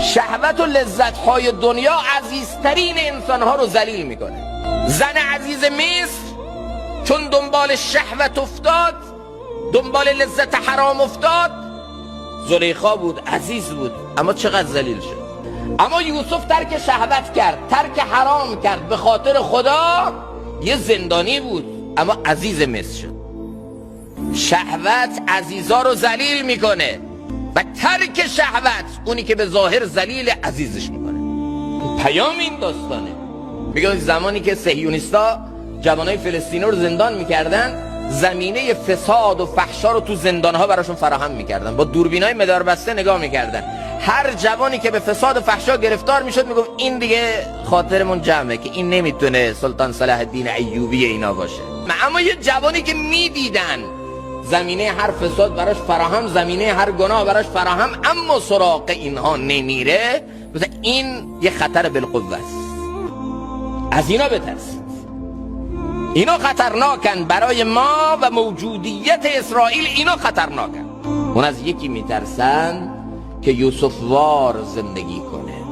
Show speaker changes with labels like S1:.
S1: شهوت و لذت های دنیا عزیزترین انسان ها رو ذلیل میکنه. زن عزیز مصر چون دنبال شهوت افتاد، دنبال لذت حرام افتاد، زلیخا بود، عزیز بود، اما چقدر ذلیل شد. اما یوسف ترک شهوت کرد، ترک حرام کرد، به خاطر خدا یه زندانی بود اما عزیز مصر شد. شهوت عزیزا رو ذلیل میکنه و ترک شهوت اونی که به ظاهر ذلیل عزیزش میکنه. پیام این داستانه. میگه زمانی که صهیونیستا جوانای فلسطینی رو زندان میکردن، زمینه فساد و فحشا رو تو زندانها براشون فراهم میکردن، با دوربینای مداربسته نگاه میکردن. هر جوانی که به فساد و فحشا گرفتار میشد میگفت این دیگه خاطرمون جمعه که این نمیتونه سلطان صلاح الدین ایوبی اینا باشه. اما یه جوانی که میدیدن زمینه هر فساد براش فراهم، زمینه هر گناه براش فراهم، اما سراغ اینها نمیره، مثلا این یه خطر بالقوه است. از اینا بترسید. اینا خطرناکن برای ما و موجودیت اسرائیل. اینا خطرناکن. اون از یکی میترسن که یوسف وار زندگی کنه.